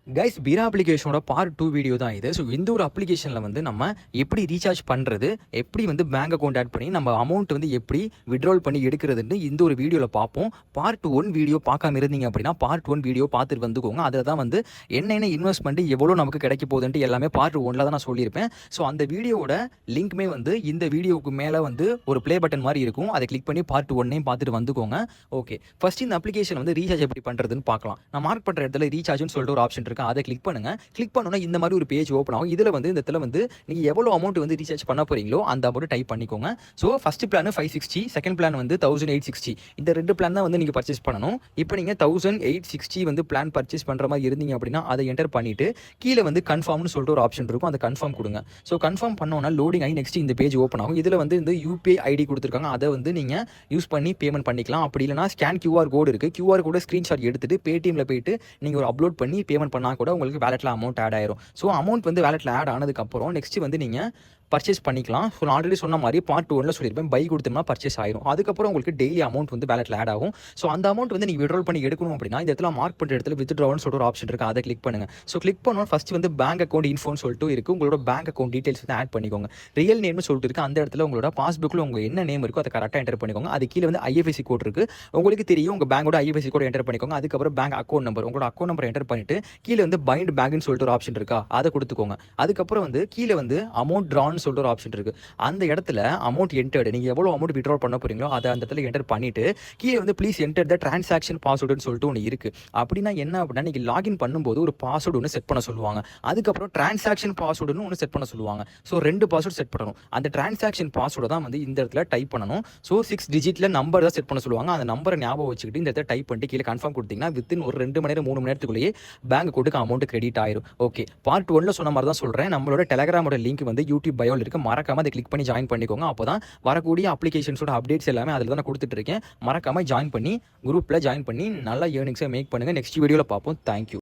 Guys Pira அப்ளிகேஷனோட part 2 video தான் இது. So இந்த ஒரு அப்ளிகேஷனில் வந்து நம்ம எப்படி ரீசார்ஜ் பண்ணுறது, எப்படி வந்து பேங்க் அக்கௌண்ட் ஆட் பண்ணி நம்ம அமௌண்ட் வந்து எப்படி விட்ரால் பண்ணி எடுக்கிறதுன்னு இந்த ஒரு வீடியோவில் பார்ப்போம். பார்ட் 1 வீடியோ பார்க்காம இருந்தீங்க அப்படின்னா பார்ட் 1 வீடியோ பார்த்துட்டு வந்துக்கோங்க. அதில் தான் வந்து என்னென்ன இன்வெஸ்ட்மெண்ட் எவ்வளோ நமக்கு கிடைக்க போகுதுன்ட்டு எல்லாமே பார்ட் 1ல் தான் நான் சொல்லியிருப்பேன். ஸோ அந்த வீடியோவோட லிங்க்மே வந்து இந்த வீடியோவுக்கு மேலே வந்து ஒரு ப்ளே பட்டன் மாதிரி இருக்கும். அதை கிளிக் பண்ணி பார்ட் 1 பார்த்துட்டு வந்துக்கோங்க. ஓகே, ஃபர்ஸ்ட் இந்த அப்ளிகேஷன் வந்து ரீசார்ஜ் எப்படி பண்ணுறதுன்னு பார்க்கலாம். நான் மார்க் பண்ணுற இடத்துல ரீசார்ஜ்னு சொல்லிட்டு ஒரு ஆப்ஷன் இருக்கு. அதை கிளிக் பண்ணுங்க. கிளிக் பண்ணோன்னா இந்த மாதிரி ஒரு பேஜ் ஓப்பன் ஆகும். இதில் வந்து இந்த இடத்துல வந்து நீங்கள் எவ்வளோ அமௌண்ட் வந்து ரீசார்ஜ் பண்ண போறீங்களோ அந்த அமௌண்ட் டைப் பண்ணிக்கோங்க. So first plan 560, second plan வந்து 1860. இந்த ரெண்டு பிளான் தான் வந்து நீங்கள் பர்ச்சேஸ் பண்ணணும். இப்போ நீங்கள் 1860 வந்து பிளான் பர்ச்சேஸ் பண்ணுற மாதிரி இருந்தீங்க அப்படின்னா அதை என்டர் பண்ணிட்டு கீழே வந்து கன்ஃபார்ம்னு சொல்லிட்டு ஒரு ஆப்ஷன் இருக்கும். அதை கன்ஃபார்ம் கொடுங்க. ஸோ கன்ஃபார்ம் பண்ணோன்னா லோடிங் ஆகி நெக்ஸ்ட் இந்த பேஜ் ஓப்பன் ஆகும். இதில் வந்து இந்த யூபிஐ ஐடி கொடுத்துருக்காங்க. அதை வந்து நீங்கள் யூஸ் பண்ணி பேமெண்ட் பண்ணிக்கலாம். அப்படி இல்லைனா ஸ்கேன் கியூஆர் கோடு இருக்குது. கியூஆர் கோடு ஸ்க்ரீன்ஷாட் எடுத்துட்டு பேடிஎம்ல போயிட்டு நீங்கள் ஒரு அப்லோட் பண்ணி பேமெண்ட் பண்ணால் கூட உங்களுக்கு வேலெட்டில் அமௌண்ட் ஆட் ஆயிரும். ஸோ அமௌண்ட் வந்து வேலெட்டில் ஆட் ஆனதுக்கப்புறம் நெக்ஸ்ட் வந்து நீங்கள் பர்ச்சேஸ் பண்ணிக்கலாம். ஸோ நான் ஆல்ரெடி சொன்ன மாதிரி பார்ட் 1ல் சொல்லியிருப்பேன், பை கொடுத்தோம்னா பர்ச்சேஸ் ஆயிரும். அதுக்கப்புறம் உங்களுக்கு டெய்லி அமௌண்ட் வந்து வேலெட்டில் ஆட் ஆகும். ஸோ அந்த அமௌண்ட் வந்து நீங்கள் விட்ரால் பண்ணி எடுக்கணும் அப்படின்னா இந்த இடத்துல மார்க் பண்ணுற இடத்துல வித்ட்ராவல்னு சொல்லிட்டு ஒரு ஆப்ஷன் இருக்குது. அதை கிளிக் பண்ணுங்கள். ஸோ கிளிக் பண்ணோம் ஃபர்ஸ்ட் வந்து பேங்க் அக்கௌண்ட் இன்ஃபோன்னு சொல்லிட்டு இருக்குது. உங்களோட பேங்க் அக்கௌண்ட் டீட்டெயில்ஸ் வந்து ஆட் பண்ணிக்கோங்க. ரியல் நேம்னு சொல்லிட்டு இருக்குது. அந்த இடத்துல உங்களோட பாஸ்புக்கில் உங்கள் என்ன நேம் இருக்கோ அதை கரெக்டாக என்டர் பண்ணிக்கோங்க. அது கீழே வந்து ஐஎஃப்எஸ்சி கோட் இருக்குது. உங்களுக்கு தெரியும், உங்கள் பேங்கோட ஐஎஃப்எஸ்சி கோட் என்டர் பண்ணிக்கோங்க. அதுக்கப்புறம் பேங்க் அக்கௌண்ட் நம்பர், உங்களோட அக்கௌண்ட் நம்பர் என்டர் பண்ணிட்டு கீழே வந்து பைண்ட் பேங்க்னு சொல்லிட்டு ஒரு ஆப்ஷன் இருக்கா, அதை கொடுத்துக்கோங்க. அதுக்கப்புறம் வந்து கீழே வந்து அமௌண்ட் ட்ரான்னு சொல்லிட்டு ஒரு ஆப்ஷன் இருக்குது. அந்த இடத்துல அமௌண்ட் என்டர்டு, நீங்கள் எவ்வளோ அமௌண்ட் விட்ரால் பண்ண போறீங்களோ அதை அந்த இடத்துல என்டர் பண்ணிட்டு கீழே வந்து ப்ளீஸ் என்டர் த டிரான்சாக்ஷன் பாஸ்வேர்டுன்னு சொல்லிட்டு ஒன்று இருக்குது. அப்படின்னா என்ன அப்படின்னா நீங்கள் லாகின் பண்ணும்போது ஒரு பாஸ்வேர்டு ஒன்று செட் பண்ண சொல்லுவாங்க. அதுக்கப்புறம் டிரான்சாக்ஷன் பாஸ்வேர்டுன்னு ஒன்று செட் பண்ண சொல்லுவாங்க. ஸோ 2 பாஸ்வேர்டு செட் பண்ணணும். அந்த டிரான்சாக்ஷன் பாஸ்வேர்டு தான் வந்து இந்த இடத்துல டைப் பண்ணணும். ஸோ 6 டிஜிட்டில் நம்பர் தான் செட் பண்ண சொல்லுவாங்க. அந்த நம்பரை ஞாபகம் வச்சுக்கிட்டு இந்த இடத்துல டைப் பண்ணிட்டு கீழே கன்ஃபார்ம் கொடுத்தீங்கன்னா வித்தின் ஒரு 2 மணி நேரம் 3 மணி நேரத்துக்குள்ளேயே பேங்க் அக்கௌண்ட்டுக்கு அமௌண்ட் கிரெடிட் ஆயிரும். ஓகே, பார்ட் 1ல் சொன்ன மாதிரி தான் சொல்கிறேன். நம்மளோட டெலகிராமோட லிங்க் வந்து யூடியூப் பயோவில் இருக்குது. மறக்காம அதை கிளிக் பண்ணி ஜாயின் பண்ணிக்கோங்க. அப்போ தான் வரக்கூடிய அப்ளிகேஷன்ஸோட அப்டேட்ஸ் எல்லாமே அதில் தான் நான் கொடுத்துட்டு இருக்கேன். மறக்காம ஜாயின் பண்ணி குரூப்பில் ஜாயின் பண்ணி நல்லா ஏர்னிங்ஸை மேக் பண்ணுங்கள். நெக்ஸ்ட் வீடியோவில் பார்ப்போம். தேங்க்யூ.